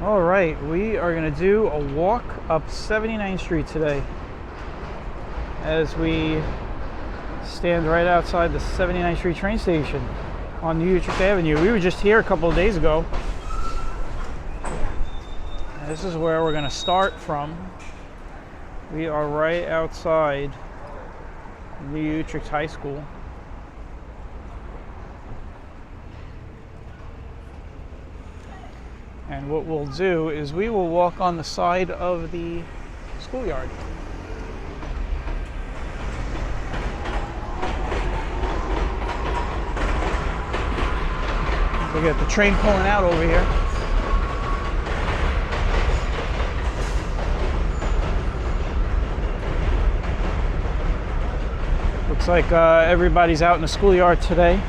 All right, we are going to do a walk up 79th Street today as we stand right outside the 79th Street train station on New Utrecht Avenue. We were just here a couple of days ago. This is where we're going to start from. We are right outside the Utrecht High School. And what we'll do is we will walk on the side of the schoolyard. We got the train pulling out over here. Looks like everybody's out in the schoolyard today.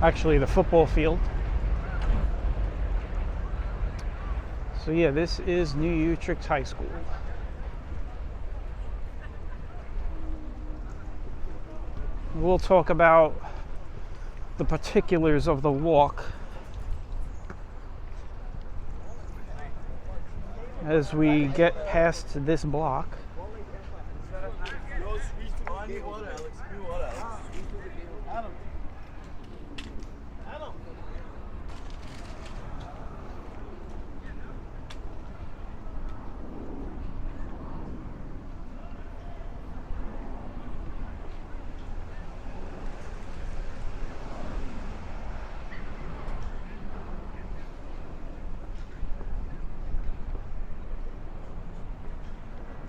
Actually, the football field. So yeah, this is New Utrecht High School. We'll talk about the particulars of the walk as we get past this block.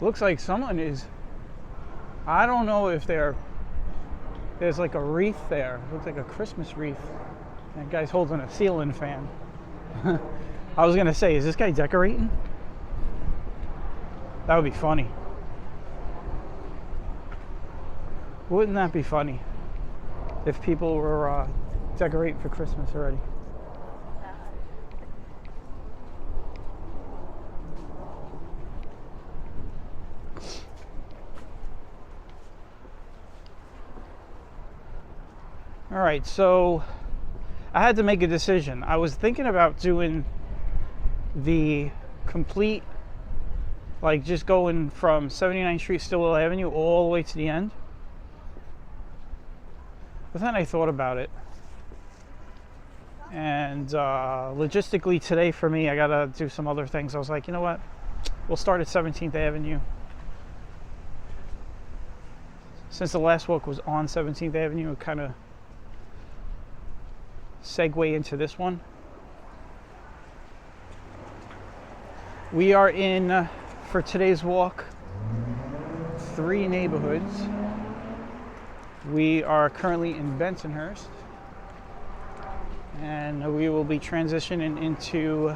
Looks like someone is, I don't know if there's like a wreath there. Looks like a Christmas wreath. That guy's holding a ceiling fan. I was gonna say, is this guy decorating? That would be funny. Wouldn't that be funny if people were decorating for Christmas already? All right, so I had to make a decision. I was thinking about doing the complete, like just going from 79th Street, Stillwell Avenue, all the way to the end. But then I thought about it. And logistically today for me, I gotta do some other things. I was like, you know what? We'll start at 17th Avenue. Since the last walk was on 17th Avenue, it kind of segue into this one. We are in, for today's walk, 3 neighborhoods. We are currently in Bensonhurst, and we will be transitioning into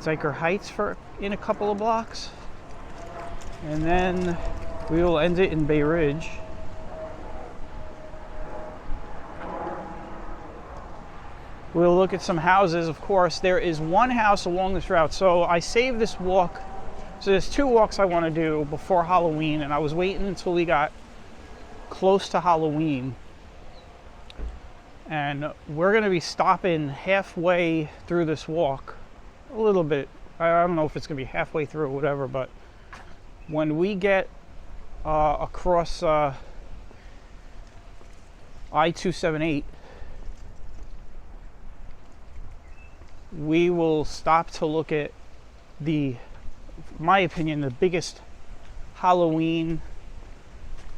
Dyker Heights in a couple of blocks, and then we will end it in Bay Ridge. We'll look at some houses, of course. There is one house along this route. So I saved this walk. So there's 2 walks I want to do before Halloween, and I was waiting until we got close to Halloween. And we're going to be stopping halfway through this walk. A little bit. I don't know if it's going to be halfway through or whatever, but when we get across I-278, we will stop to look at my opinion, the biggest Halloween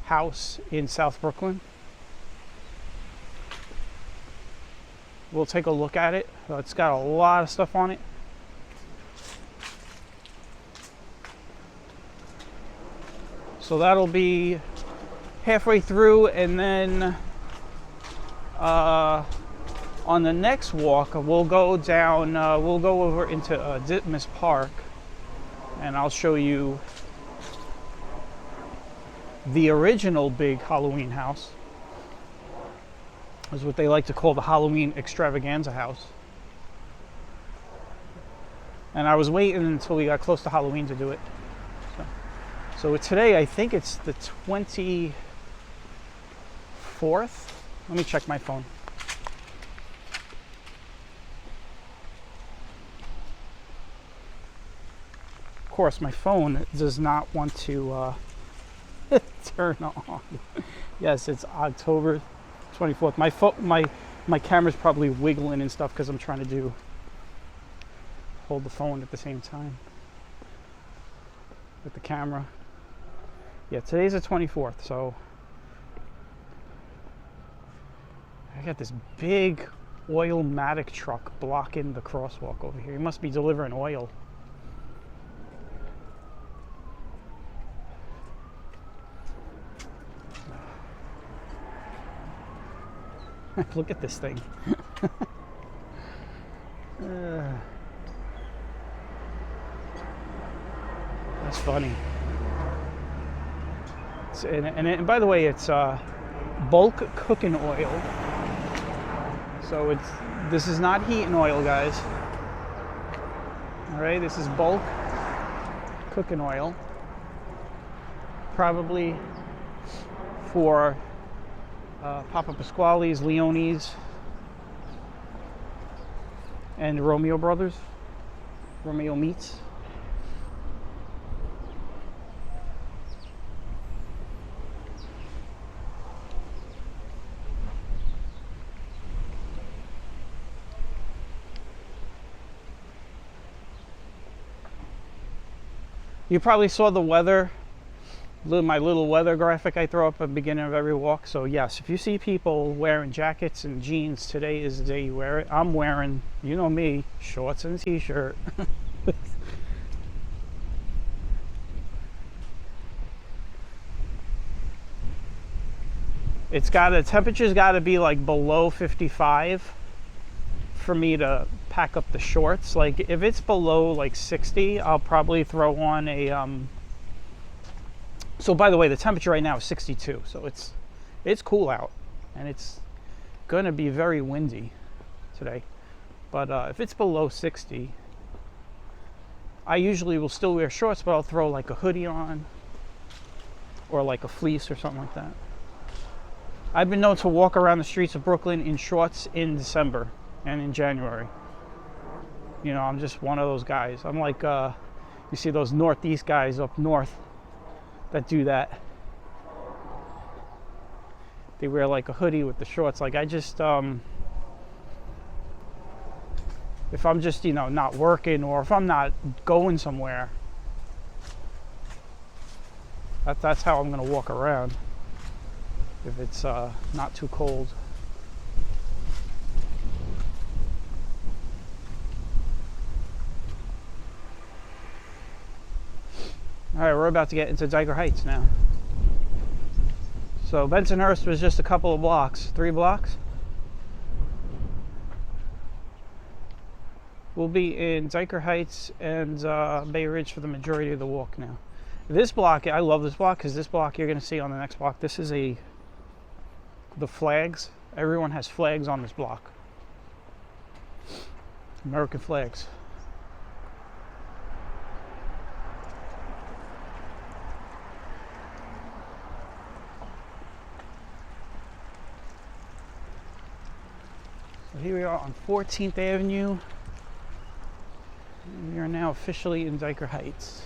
house in South Brooklyn. We'll take a look at it. It's got a lot of stuff on it. So that'll be halfway through, and then on the next walk, we'll go down, we'll go over into Ditmas Park, and I'll show you the original big Halloween house. Is what they like to call the Halloween extravaganza house. And I was waiting until we got close to Halloween to do it. So today, I think it's the 24th. Let me check my phone. course, my phone does not want to turn on. Yes, it's October 24th. My camera's probably wiggling and stuff because I'm trying to hold the phone at the same time with the camera. Yeah, today's the 24th, so I got this big oil-matic truck blocking the crosswalk over here. He must be delivering oil. Look at this thing. That's funny. And by the way, it's bulk cooking oil. So this is not heating oil, guys. All right, this is bulk cooking oil. Probably for Papa Pasquale's, Leone's, and Romeo Brothers. Romeo Meats. You probably saw the weather, my little weather graphic I throw up at the beginning of every walk. So yes, if you see people wearing jackets and jeans, today is the day you wear it. I'm wearing, you know me, shorts and a t-shirt. Temperature's got to be like below 55 for me to pack up the shorts. Like if it's below like 60, I'll probably throw on a so by the way, the temperature right now is 62, so it's cool out and it's gonna be very windy today. But if it's below 60, I usually will still wear shorts, but I'll throw like a hoodie on or like a fleece or something like that. I've been known to walk around the streets of Brooklyn in shorts in December and in January. You know, I'm just one of those guys. I'm like, you see those Northeast guys up north that do that. They wear like a hoodie with the shorts. Like I just, if I'm just, you know, not working or if I'm not going somewhere, that's how I'm gonna walk around. If it's not too cold. All right, we're about to get into Dyker Heights now. So Bensonhurst was just a couple of blocks, 3 blocks. We'll be in Dyker Heights and Bay Ridge for the majority of the walk now. This block, I love this block because this block you're going to see on the next block. This is the flags. Everyone has flags on this block. American flags. So here we are on 14th Avenue. And we are now officially in Dyker Heights.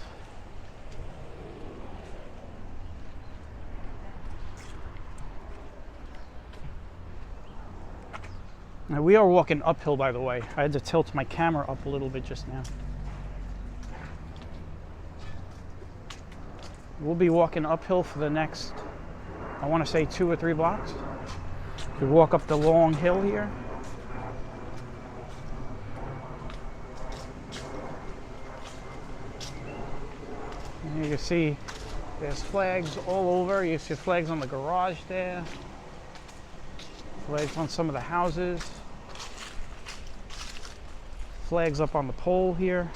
Now we are walking uphill, by the way. I had to tilt my camera up a little bit just now. We'll be walking uphill for the next, I want to say 2 or 3 blocks. We walk up the long hill here. And you can see there's flags all over. You see flags on the garage there. Flags on some of the houses. Flags up on the pole here.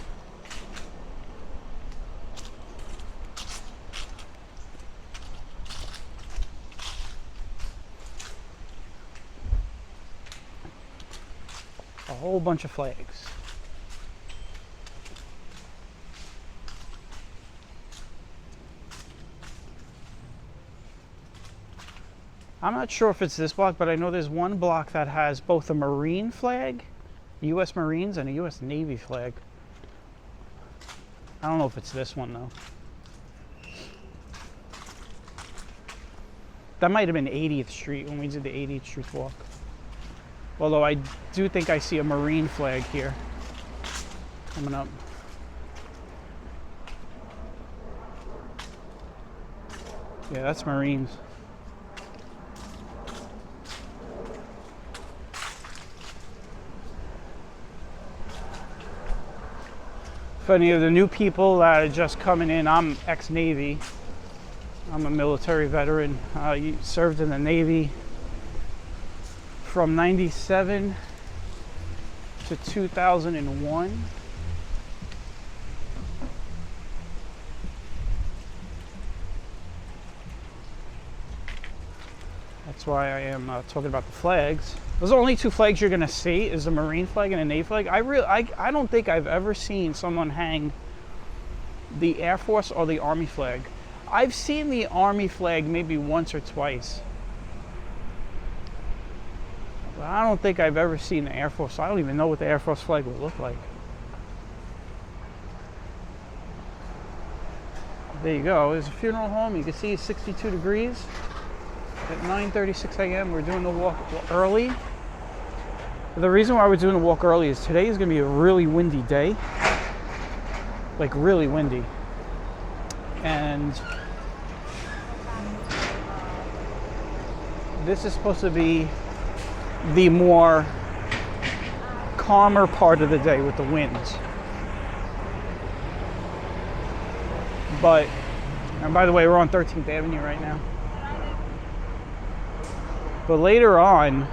A whole bunch of flags. I'm not sure if it's this block, but I know there's one block that has both a Marine flag, U.S. Marines, and a U.S. Navy flag. I don't know if it's this one though. That might have been 80th Street when we did the 80th Street walk. Although I do think I see a Marine flag here coming up. Yeah, that's Marines. For any of the new people that are just coming in, I'm ex-Navy. I'm a military veteran. I served in the Navy from 97 to 2001. That's why I am talking about the flags. Those are the only two flags you're gonna see, is the Marine flag and a Navy flag. I don't think I've ever seen someone hang the Air Force or the Army flag. I've seen the Army flag maybe once or twice. But I don't think I've ever seen the Air Force. I don't even know what the Air Force flag would look like. There you go. There's a funeral home. You can see it's 62 degrees. At 9:36 a.m. we're doing the walk early. The reason why we're doing the walk early is today is going to be a really windy day. Like really windy. And this is supposed to be the more calmer part of the day with the winds. But, and by the way, we're on 13th Avenue right now. But later on,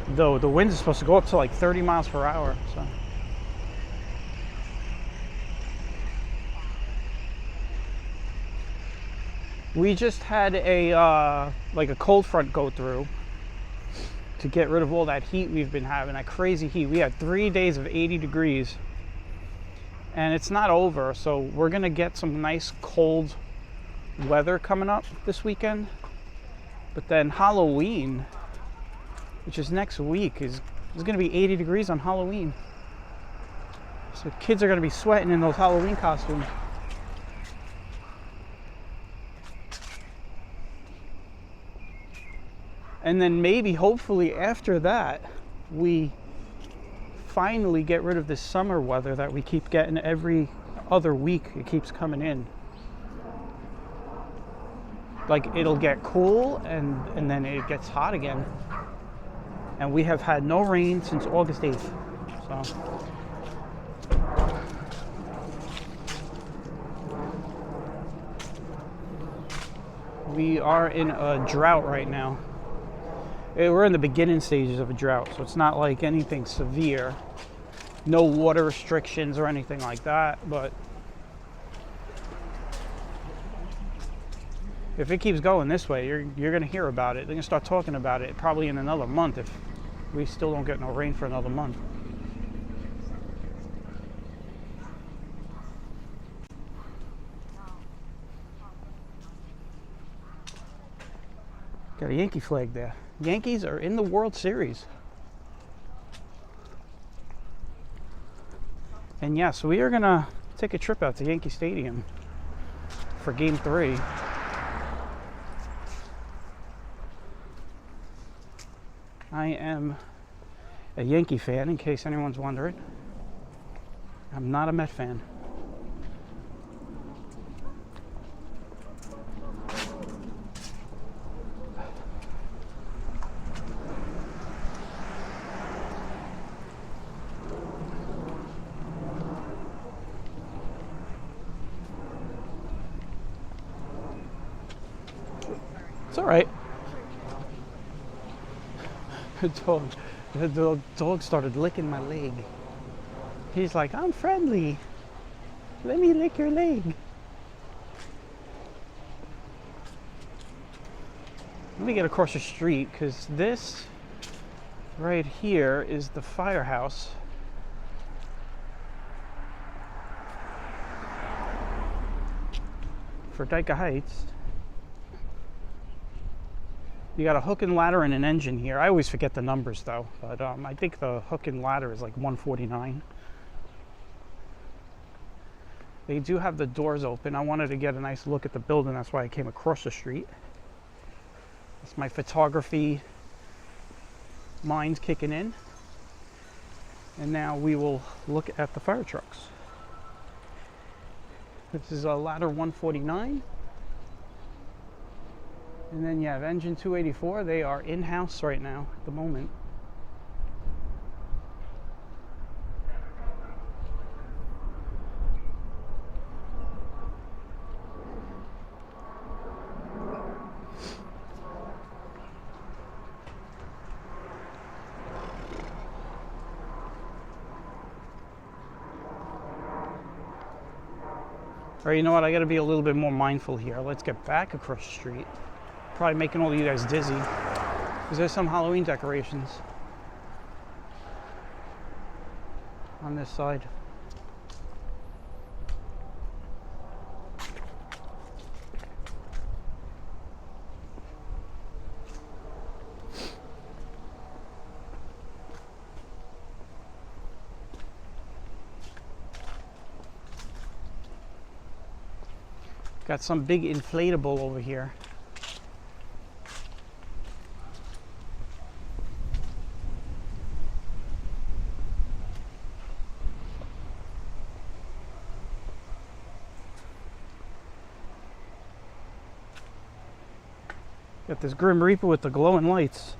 though, the wind is supposed to go up to like 30 miles per hour. So. We just had a like a cold front go through to get rid of all that heat we've been having, that crazy heat. We had 3 days of 80 degrees, and it's not over. So we're gonna get some nice cold weather coming up this weekend. But then Halloween, which is next week, is going to be 80 degrees on Halloween. So kids are going to be sweating in those Halloween costumes. And then maybe, hopefully after that, we finally get rid of this summer weather that we keep getting every other week. It keeps coming in. Like, it'll get cool and then it gets hot again. And we have had no rain since August 8th. So we are in a drought right now. We're in the beginning stages of a drought, so it's not like anything severe. No water restrictions or anything like that, but if it keeps going this way, you're going to hear about it. They're going to start talking about it probably in another month if we still don't get no rain for another month. Got a Yankee flag there. Yankees are in the World Series. And yes, we are going to take a trip out to Yankee Stadium for Game 3. I am a Yankee fan, in case anyone's wondering. I'm not a Met fan. It's all right. The dog started licking my leg. He's like, I'm friendly. Let me lick your leg. Let me get across the street, because this right here is the firehouse. For Dyker Heights. You got a hook and ladder and an engine here. I always forget the numbers though, but I think the hook and ladder is like 149. They do have the doors open. I wanted to get a nice look at the building. That's why I came across the street. It's my photography mind kicking in. And now we will look at the fire trucks. This is a ladder 149. And then you have engine 284. They are in-house right now at the moment. All right, you know what? I got to be a little bit more mindful here. Let's get back across the street. Probably making all of you guys dizzy because there's some Halloween decorations on this side. Got some big inflatable over here. Got this Grim Reaper with the glowing lights.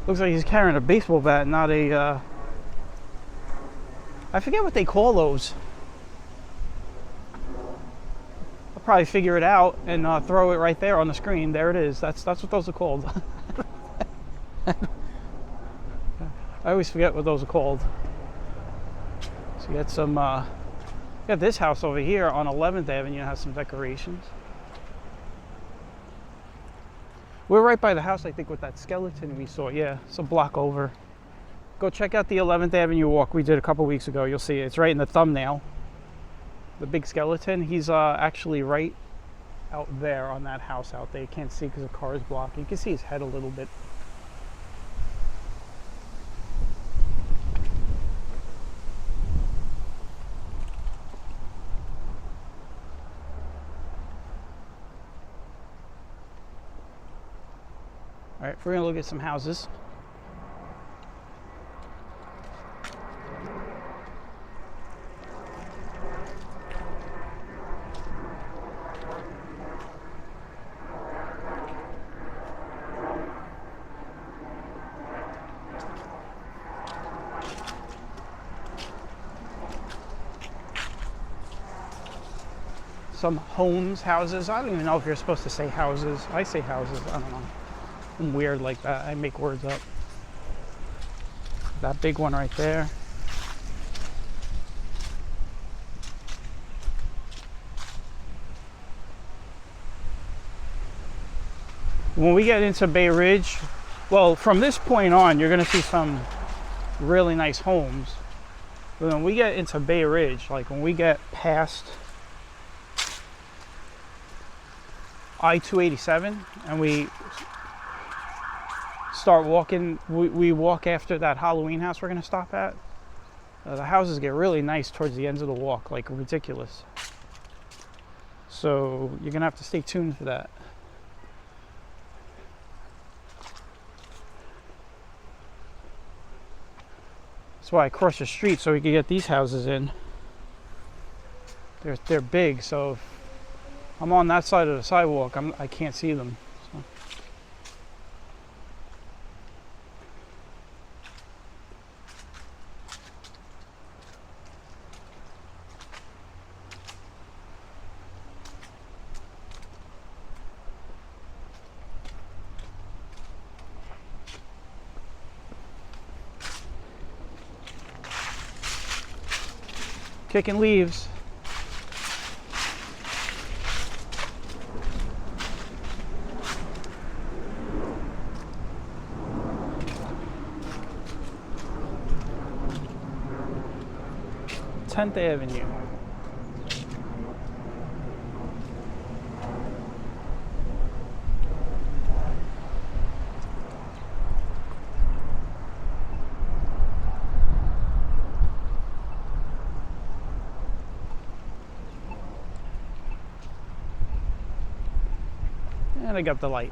Looks like he's carrying a baseball bat, not a, I forget what they call those. I'll probably figure it out and throw it right there on the screen. There it is. That's what those are called. I always forget what those are called. So you got some, got this house over here on 11th Avenue has some decorations. We're right by the house, I think, with that skeleton we saw. Yeah, it's a block over. Go check out the 11th Avenue walk we did a couple weeks ago. You'll see it. It's right in the thumbnail. The big skeleton. He's actually right out there on that house out there. You can't see because the car is blocking. You can see his head a little bit. All right, we're gonna look at some houses. Some homes, houses. I don't even know if you're supposed to say houses. I say houses, I don't know. I'm weird like that. I make words up. That big one right there. When we get into Bay Ridge, well, from this point on, you're gonna see some really nice homes. But when we get into Bay Ridge, like when we get past I-287 and we start walking, we walk after that Halloween house we're going to stop at. The houses get really nice towards the ends of the walk, like ridiculous. So you're going to have to stay tuned for that. That's why I crossed the street so we could get these houses in. They're big, so if I'm on that side of the sidewalk, I can't see them. So. Kicking leaves. Tenth Avenue. And I got the light.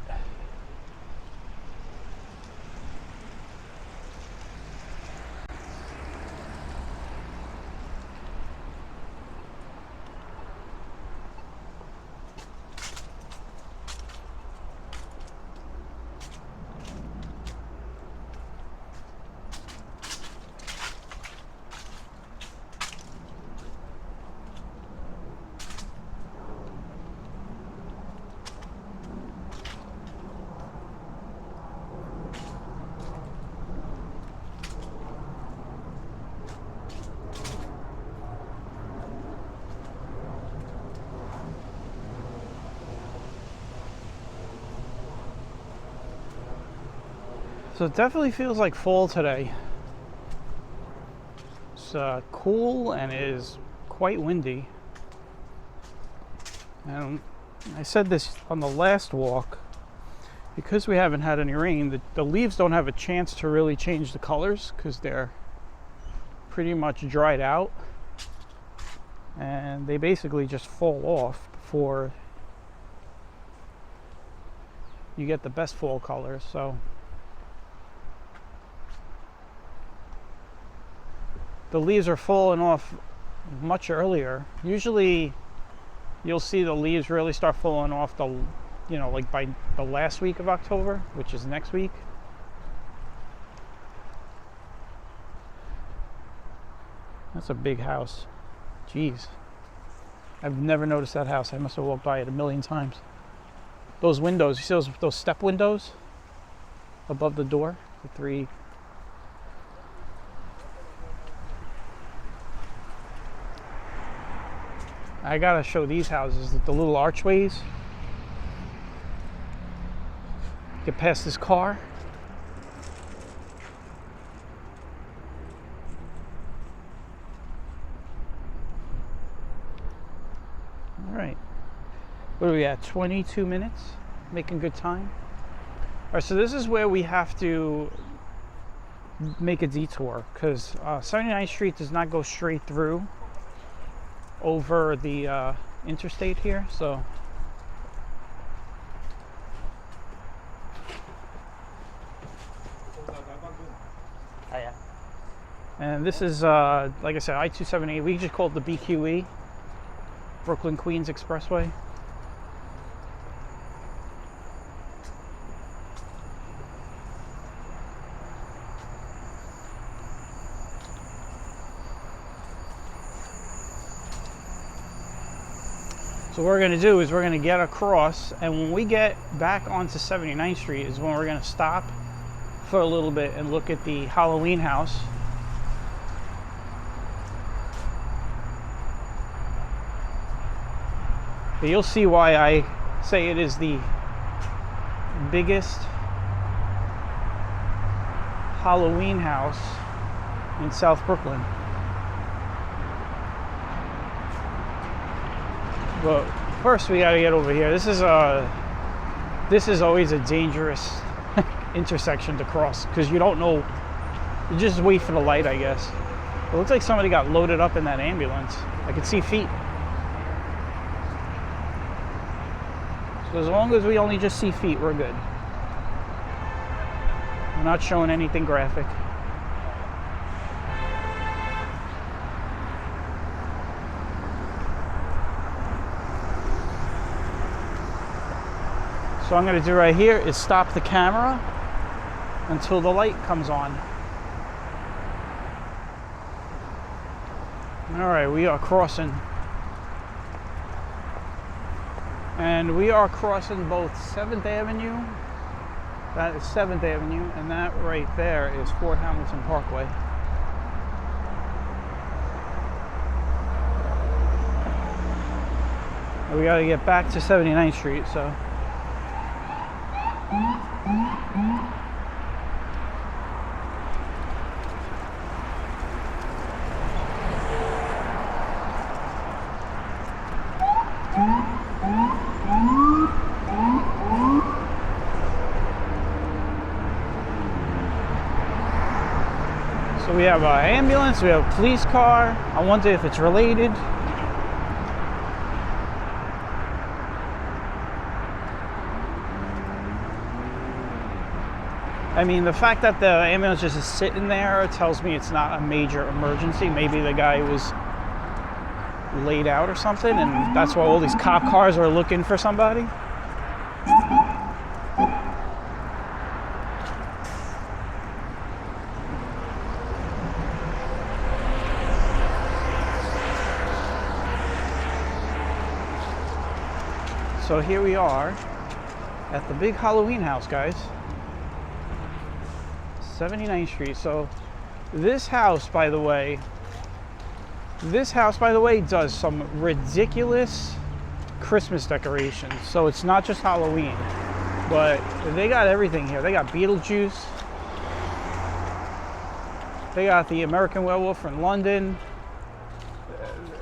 So it definitely feels like fall today. It's cool and it is quite windy. And I said this on the last walk, because we haven't had any rain, the leaves don't have a chance to really change the colors because they're pretty much dried out. And they basically just fall off before you get the best fall colors. So the leaves are falling off much earlier. Usually you'll see the leaves really start falling off like by the last week of October, which is next week. That's a big house. Jeez. I've never noticed that house. I must have walked by it a million times. Those windows, you see those step windows above the door? The three. I gotta show these houses, the little archways. Get past this car. All right. What are we at? 22 minutes? Making good time? All right, so this is where we have to make a detour because 79th Street does not go straight through over the interstate here, so and this is like I said, I-278. We just call it the BQE, Brooklyn Queens Expressway. So what we're going to do is we're going to get across, and when we get back onto 79th Street is when we're going to stop for a little bit and look at the Halloween house. But you'll see why I say it is the biggest Halloween house in South Brooklyn. But first we gotta get over here. This is always a dangerous intersection to cross because you don't know. You just wait for the light, I guess. It looks like somebody got loaded up in that ambulance. I could see feet. So as long as we only just see feet, we're good. We're not showing anything graphic. So what I'm going to do right here is stop the camera until the light comes on. All right, we are crossing. And we are crossing both 7th Avenue, that is 7th Avenue, and that right there is Fort Hamilton Parkway. And we got to get back to 79th Street, so. So we have an ambulance, we have a police car. I wonder if it's related. I mean, the fact that the ambulance just is sitting there tells me it's not a major emergency. Maybe the guy was laid out or something, and that's why all these cop cars are looking for somebody. So here we are at the big Halloween house, guys. 79th Street. So this house, by the way, does some ridiculous Christmas decorations. So it's not just Halloween, but they got everything here. They got Beetlejuice. They got the American Werewolf from London.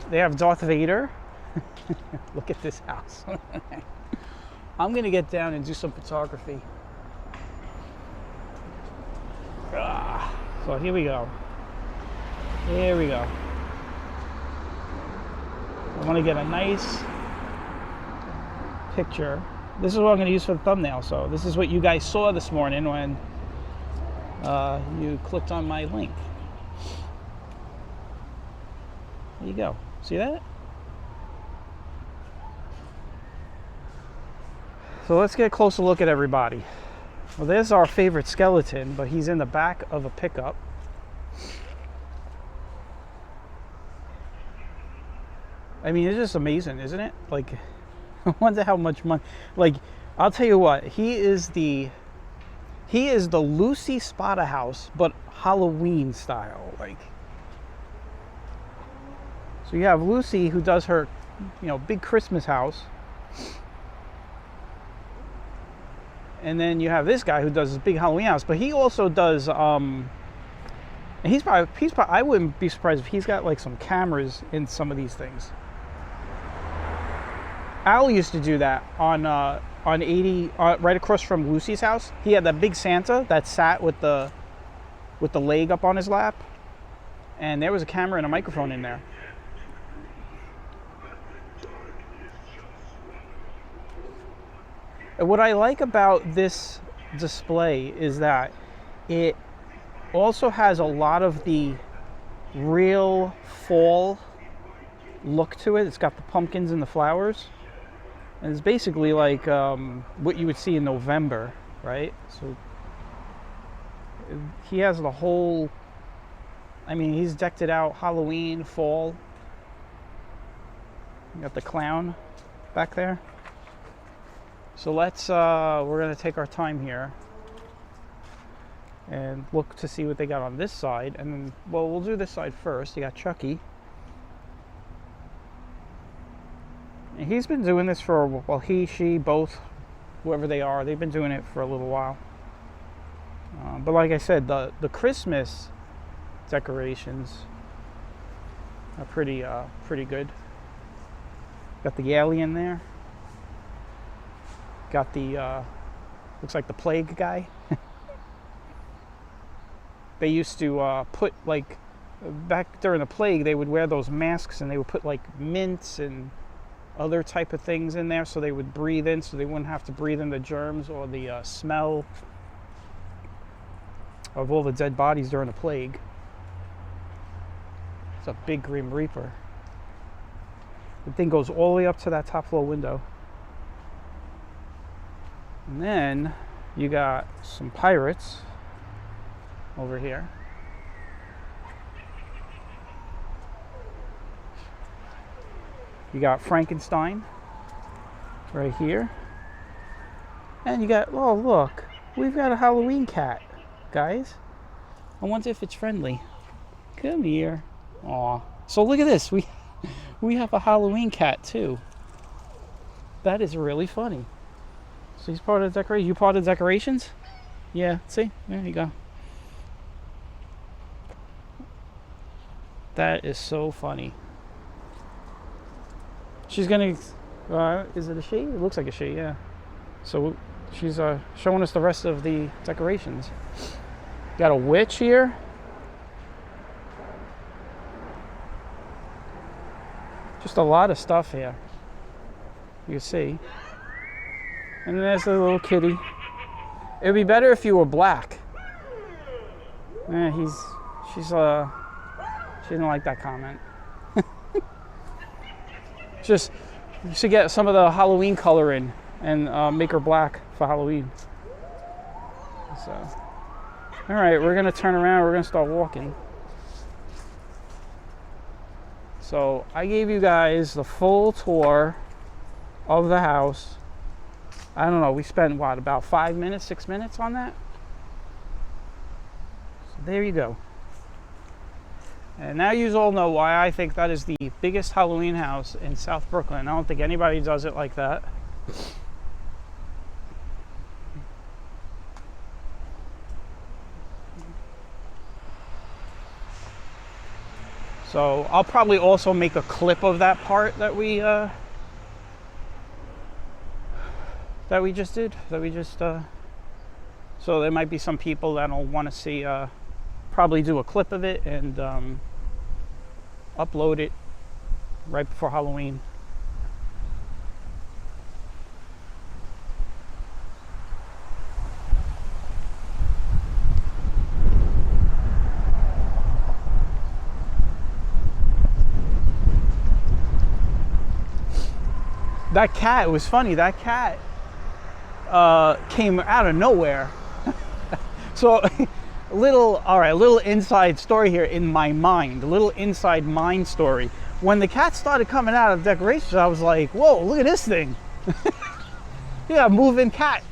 They have Darth Vader. Look at this house. I'm gonna get down and do some photography. So here we go. Here we go. I want to get a nice picture. This is what I'm going to use for the thumbnail. So this is what you guys saw this morning when you clicked on my link. There you go. See that? So let's get a closer look at everybody. Well, there's our favorite skeleton, but he's in the back of a pickup. I mean, it's just amazing, isn't it? Like, I wonder how much money. Like, I'll tell you what, he is the Lucy Spotterhouse, but Halloween style. Like, so you have Lucy, who does her, big Christmas house. And then you have this guy who does his big Halloween house, but he also does, he's probably, I wouldn't be surprised if he's got like some cameras in some of these things. Al used to do that on 80, right across from Lucy's house. He had that big Santa that sat with the leg up on his lap, and there was a camera and a microphone in there. What I like about this display is that it also has a lot of the real fall look to it. It's got the pumpkins and the flowers. And it's basically like what you would see in November, right? So he has the whole, I mean, he's decked it out Halloween, fall. You got the clown back there. So let's, we're going to take our time here and look to see what they got on this side. And then, well, we'll do this side first. You got Chucky. And he's been doing this for, well, he, she, both, whoever they are, they've been doing it for a little while. But like I said, the Christmas decorations are pretty good. Got the alien there. Got the, looks like the plague guy. They used to put, like, back during the plague, they would wear those masks and they would put, like, mints and other type of things in there so they would breathe in, so they wouldn't have to breathe in the germs or the smell of all the dead bodies during the plague. It's a big Grim Reaper. The thing goes all the way up to that top floor window. And then you got some pirates over here. You got Frankenstein right here. And you got, oh look, we've got a Halloween cat, guys. I wonder if it's friendly. Come here. Aw. So look at this. We have a Halloween cat too. That is really funny. So he's part of the decoration. You part of the decorations? Yeah, see? There you go. That is so funny. She's gonna, is it a she? It looks like a she, yeah. So she's showing us the rest of the decorations. Got a witch here. Just a lot of stuff here. You can see. And then there's the little kitty. It would be better if you were black. She didn't like that comment. Just, you should get some of the Halloween color in and make her black for Halloween. So, all right, we're gonna turn around. We're gonna start walking. So I gave you guys the full tour of the house. I don't know, we spent what, about 5 minutes, 6 minutes on that? So there you go. And now you all know why I think that is the biggest Halloween house in South Brooklyn. I don't think anybody does it like that. So I'll probably also make a clip of that part that we just did. So there might be some people that'll want to see. Probably do a clip of it and upload it right before Halloween. That cat, it was funny, that cat came out of nowhere. So little inside story here in my mind, a little inside mind story. When the cat started coming out of decorations, I was like, whoa, look at this thing. Yeah, moving cat.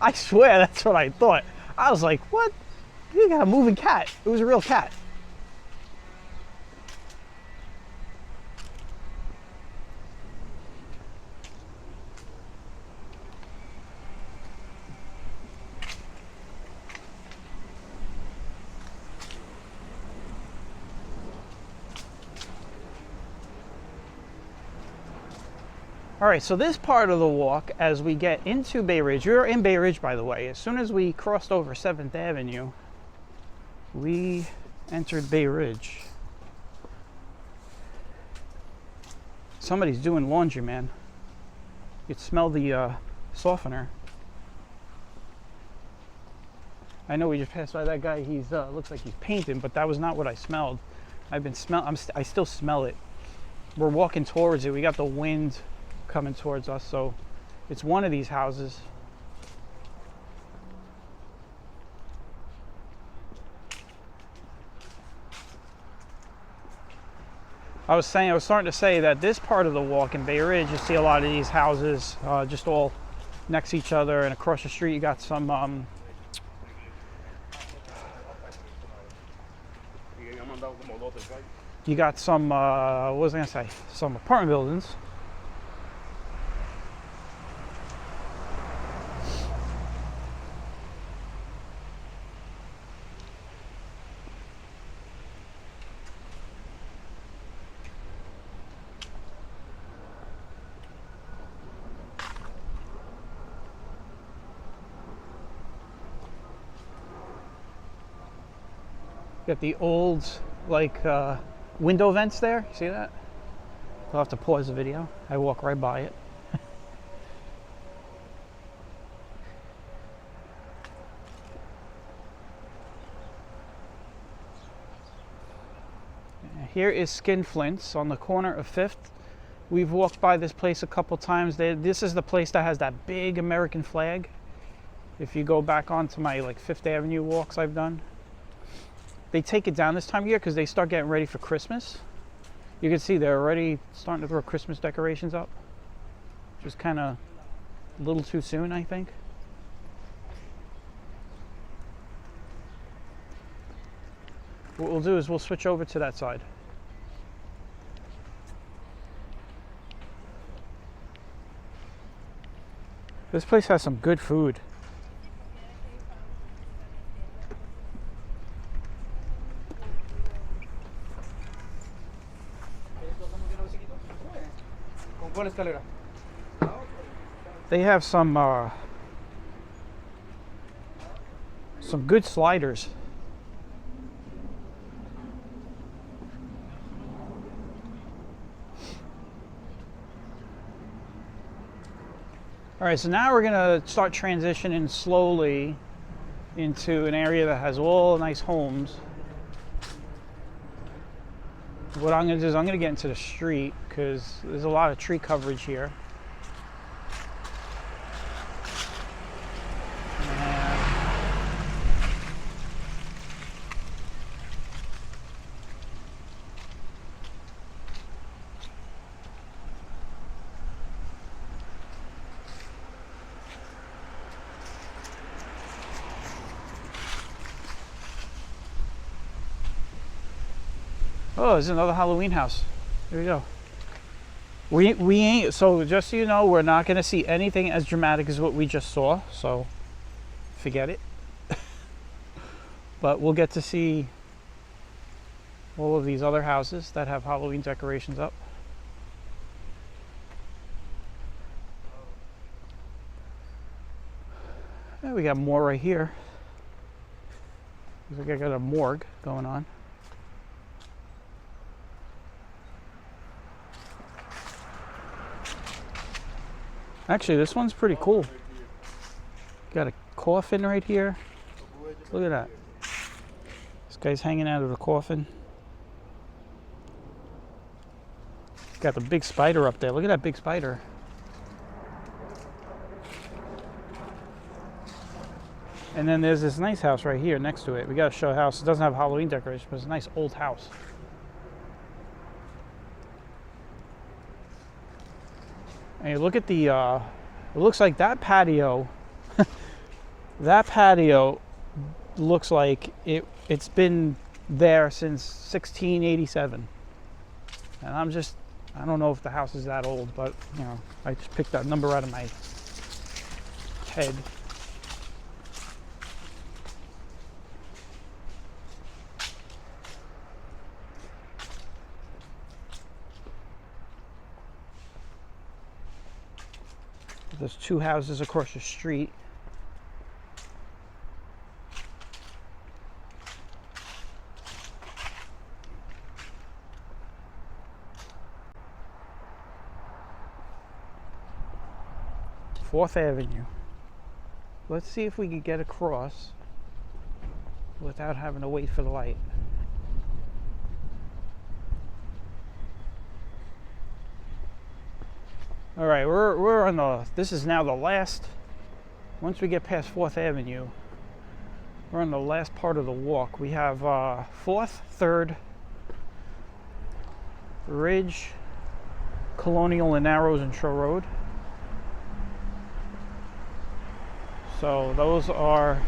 I swear that's what I thought. I was like, what? You got a moving cat. It was a real cat. All right, so this part of the walk, as we get into Bay Ridge, you're in Bay Ridge, by the way. As soon as we crossed over 7th Avenue, we entered Bay Ridge. Somebody's doing laundry, man. You can smell the softener. I know we just passed by that guy. He's looks like he's painting, but that was not what I smelled. I still smell it. We're walking towards it. We got the wind coming towards us, so it's one of these houses. I was starting to say that this part of the walk in Bay Ridge, you see a lot of these houses just all next to each other, and across the street you got some what was I gonna say? Some apartment buildings. Got the old, like, window vents there. See that? I'll have to pause the video. I walk right by it. Here is Skinflint's on the corner of 5th. We've walked by this place a couple times. This is the place that has that big American flag. If you go back onto my, like, 5th Avenue walks I've done. They take it down this time of year because they start getting ready for Christmas. You can see they're already starting to throw Christmas decorations up. Just kind of a little too soon, I think. What we'll do is we'll switch over to that side. This place has some good food. They have some good sliders. All right, so now we're gonna start transitioning slowly into an area that has all nice homes. What I'm gonna do is I'm gonna get into the street because there's a lot of tree coverage here. Oh, there's another Halloween house. There we go. We ain't, so just so you know, we're not gonna see anything as dramatic as what we just saw, so forget it. But we'll get to see all of these other houses that have Halloween decorations up. And we got more right here. Looks like I got a morgue going on. Actually, this one's pretty cool. Got a coffin right here. Look at that. This guy's hanging out of the coffin. Got the big spider up there. Look at that big spider. And then there's this nice house right here next to it. We gotta show a house. It doesn't have Halloween decorations, but it's a nice old house. And you look at the, it looks like that patio, that patio looks like it's been there since 1687. And I don't know if the house is that old, but you know, I just picked that number out of my head. There's two houses across the street. Fourth Avenue. Let's see if we can get across without having to wait for the light. All right, we're on the, this is now the last, once we get past 4th Avenue, we're on the last part of the walk. We have 4th, 3rd, Ridge, Colonial, and Narrows and Shore Road. So those are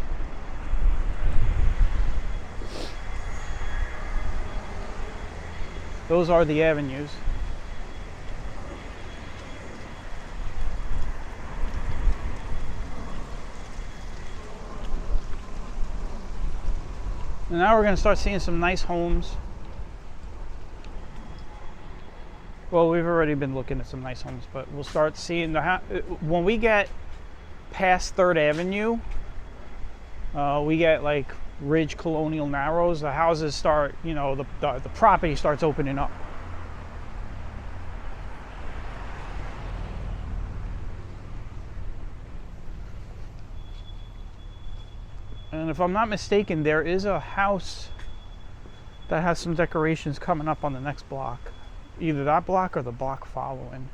the avenues. And now we're going to start seeing some nice homes. Well, we've already been looking at some nice homes, but we'll start seeing when we get past 3rd Avenue, we get like Ridge, Colonial, Narrows. The houses start, you know, the property starts opening up. And if I'm not mistaken, there is a house that has some decorations coming up on the next block. Either that block or the block following.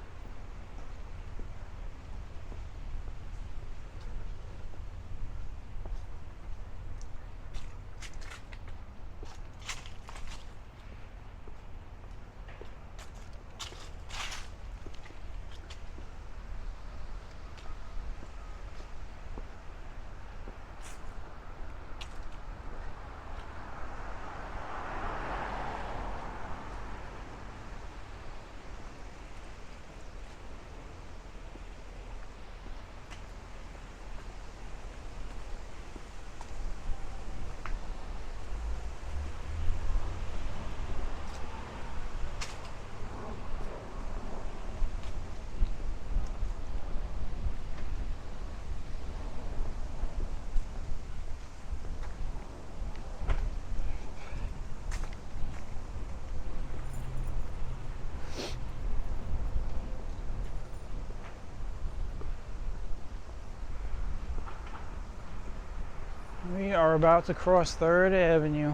We're about to cross 3rd Avenue.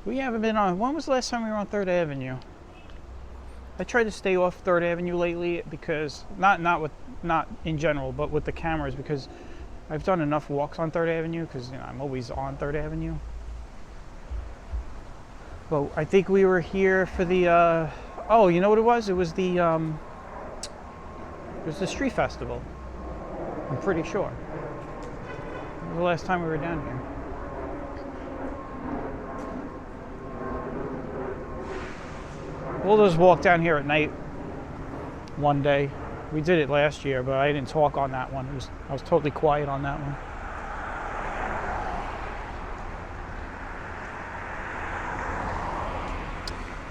We haven't been on, when was the last time we were on 3rd Avenue? I tried to stay off 3rd Avenue lately because, not in general, but with the cameras, because I've done enough walks on 3rd Avenue because, you know, I'm always on 3rd Avenue. But I think we were here for the, oh, you know what it was? It was the street festival. I'm pretty sure. It was the last time we were down here. We'll just walk down here at night one day. We did it last year, but I didn't talk on that one. I was totally quiet on that one.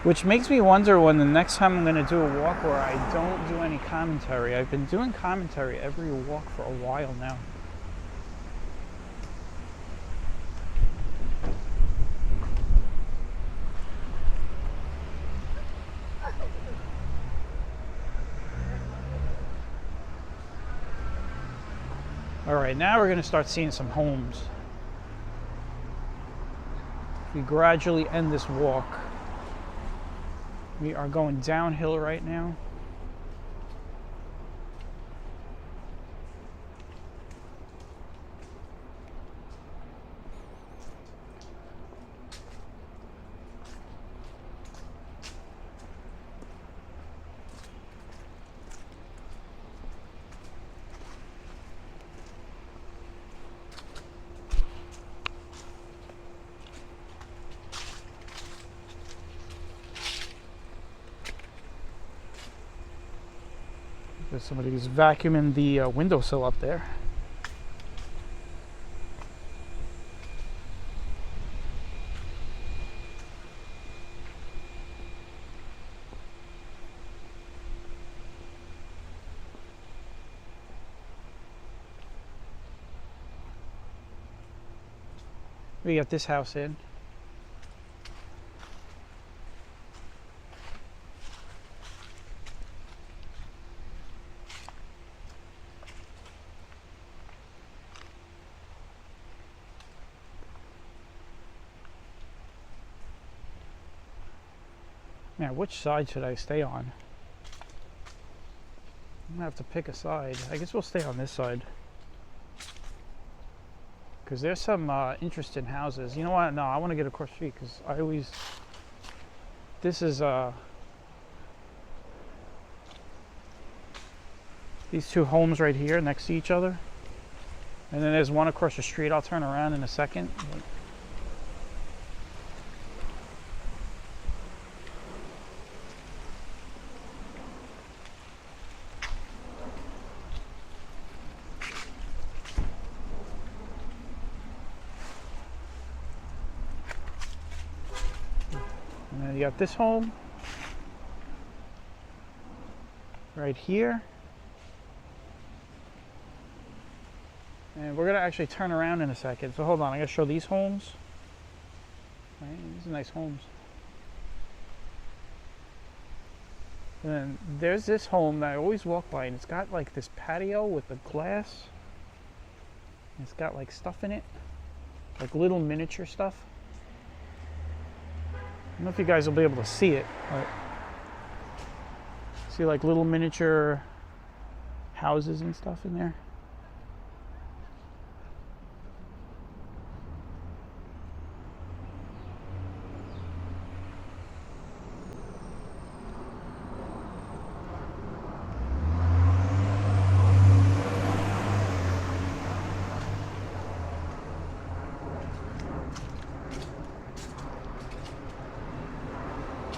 Which makes me wonder when the next time I'm going to do a walk where I don't do any commentary. I've been doing commentary every walk for a while now. Alright, now we're going to start seeing some homes. We gradually end this walk. We are going downhill right now. Somebody's vacuuming the windowsill up there. We got this house in. Now, which side should I stay on? I'm gonna have to pick a side. I guess we'll stay on this side. Because there's some interesting houses. You know what? No, I want to get across the street because I always... This is... These two homes right here next to each other. And then there's one across the street. I'll turn around in a second. You got this home right here, and we're gonna actually turn around in a second. So hold on, I gotta show these homes. Right, these are nice homes. And then there's this home that I always walk by, and it's got like this patio with the glass. And it's got like stuff in it, like little miniature stuff. I don't know if you guys will be able to see it, but see like little miniature houses and stuff in there.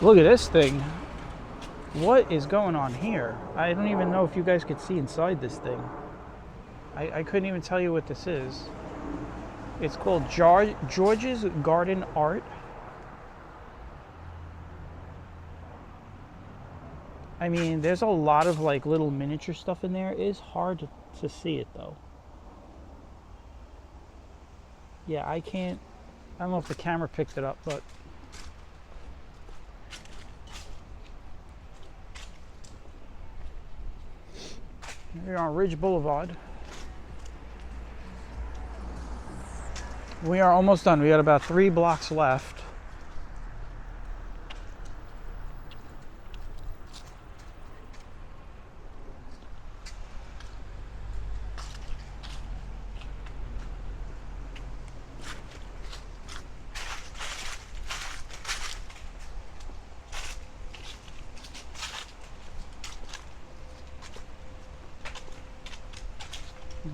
Look at this thing. What is going on here? I don't even know if you guys could see inside this thing. I couldn't even tell you what this is. It's called George's Garden Art. I mean, there's a lot of like little miniature stuff in there. It is hard to see it though. Yeah, I don't know if the camera picked it up, but We're on Ridge Boulevard. We are almost done. We got about 3 blocks left.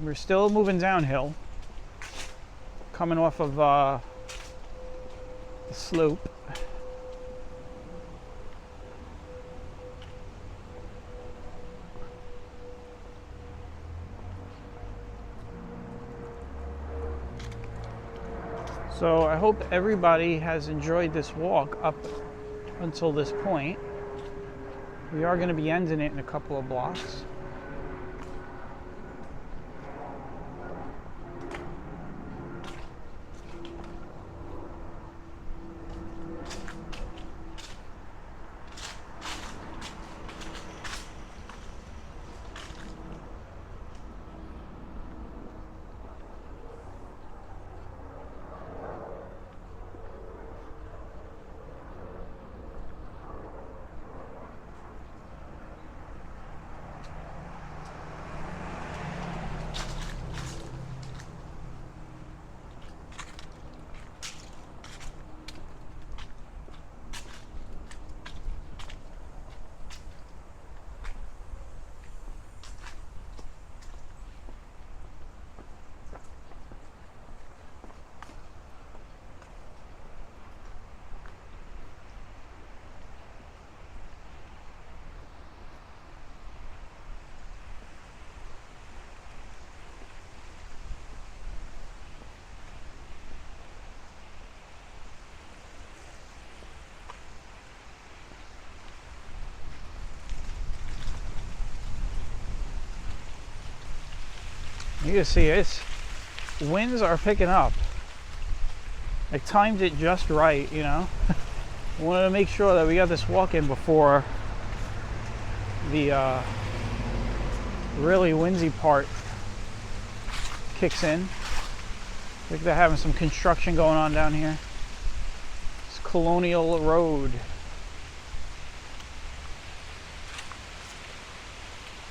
We're still moving downhill, coming off of the slope. So I hope everybody has enjoyed this walk up until this point. We are going to be ending it in a couple of blocks. You can see it's winds are picking up. I timed it just right, you know. I wanted to make sure that we got this walk in before the really windy part kicks in. I think they're having some construction going on down here. It's Colonial Road.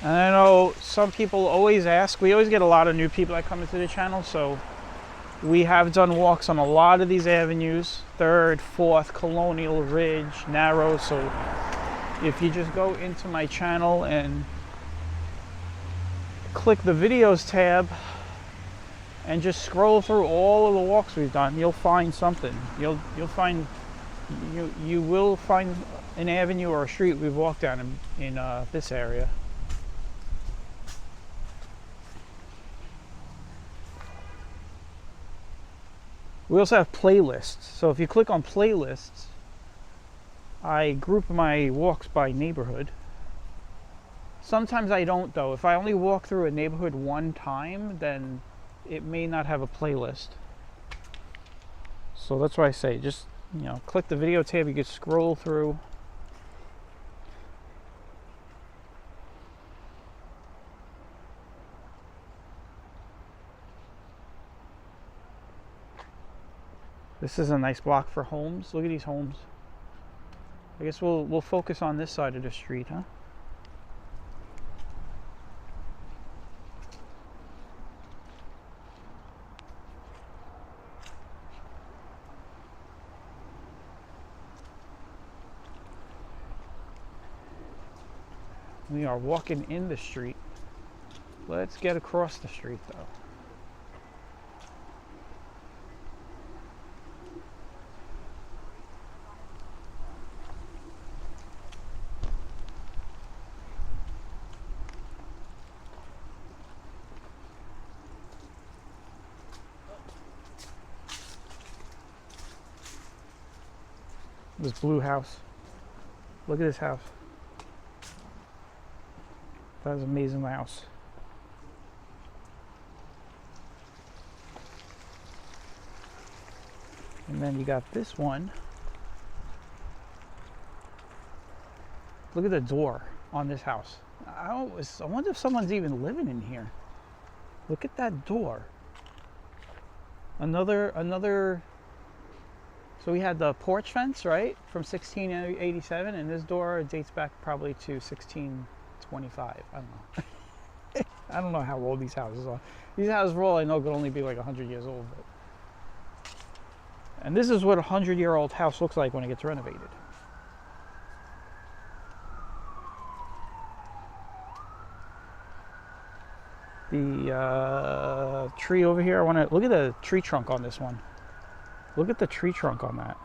And I know some people always ask, we always get a lot of new people that come into the channel, so we have done walks on a lot of these avenues, 3rd, 4th, Colonial, Ridge, Narrow, so if you just go into my channel and click the videos tab and just scroll through all of the walks we've done, you'll find something. You will find an avenue or a street we've walked down in this area. We also have playlists. So if you click on playlists, I group my walks by neighborhood. Sometimes I don't though. If I only walk through a neighborhood one time, then it may not have a playlist. So that's why I say just, you know, click the video tab, you can scroll through. This is a nice block for homes. Look at these homes. I guess we'll focus on this side of the street, huh? We are walking in the street. Let's get across the street though. This blue house. Look at this house. That is an amazing house. And then you got this one. Look at the door on this house. I wonder if someone's even living in here. Look at that door. Another. So we had the porch fence, right, from 1687, and this door dates back probably to 1625. I don't know. I don't know how old these houses are. These houses, for all I know, could only be like 100 years old. But... And this is what a 100-year-old house looks like when it gets renovated. The tree over here, I want to look at the tree trunk on this one. Look at the tree trunk on that.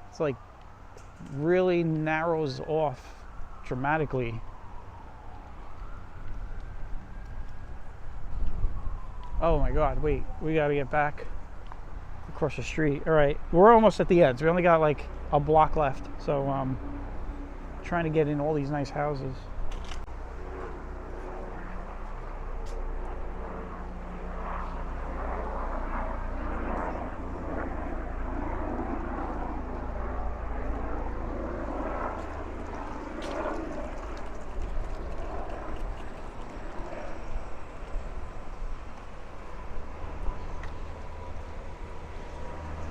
It's like really narrows off dramatically. Oh my God, wait, we got to get back across the street. All right, we're almost at the end. We only got like a block left. So trying to get in all these nice houses.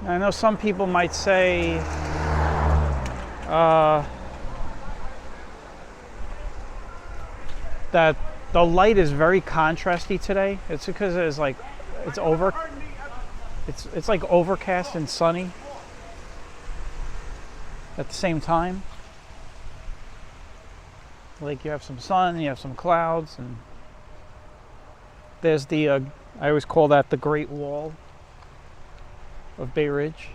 I know some people might say that the light is very contrasty today. It's because it's like it's like overcast and sunny at the same time. Like you have some sun, you have some clouds, and there's the I always call that the Great Wall of Bay Ridge.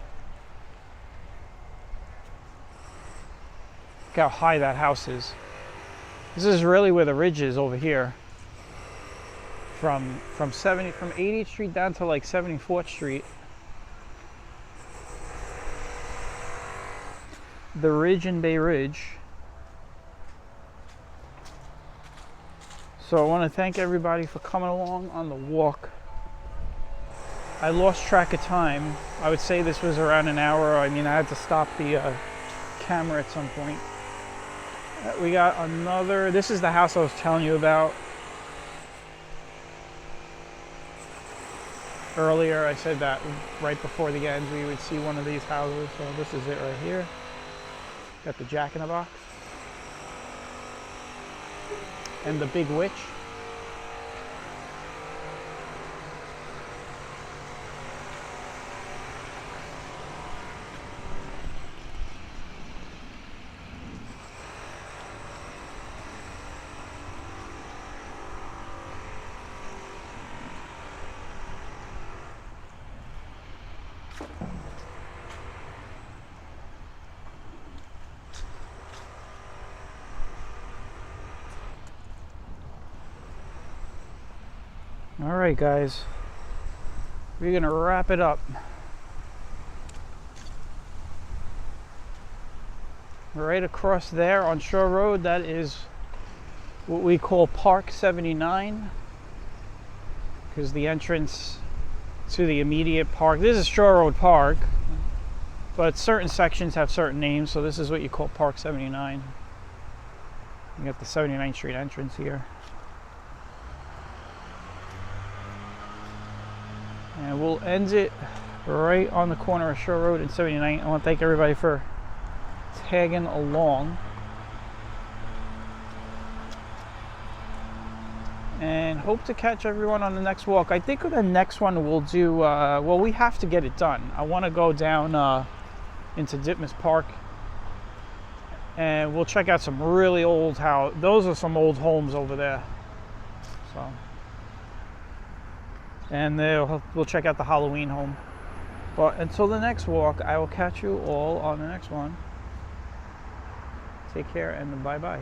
Look how high that house is. This is really where the ridge is over here. From 80th Street down to like 74th Street. The ridge in Bay Ridge. So I want to thank everybody for coming along on the walk. I lost track of time. I would say this was around an hour. I mean, I had to stop the camera at some point. We got another, this is the house I was telling you about earlier. I said that right before the end we would see one of these houses. So this is it right here. Got the Jack in the Box. And the Big Witch. All right, guys, we're gonna wrap it up. Right across there on Shore Road, that is what we call Park 79, because the entrance to the immediate park, this is Shore Road Park, but certain sections have certain names, so this is what you call Park 79. You got the 79th Street entrance here. And we'll end it right on the corner of Shore Road and 79. I want to thank everybody for tagging along. And hope to catch everyone on the next walk. I think the next one we'll do, well, we have to get it done. I want to go down into Ditmas Park. And we'll check out some really old houses. Those are some old homes over there. So... and we'll check out the Halloween home. But until the next walk, I will catch you all on the next one. Take care and bye-bye.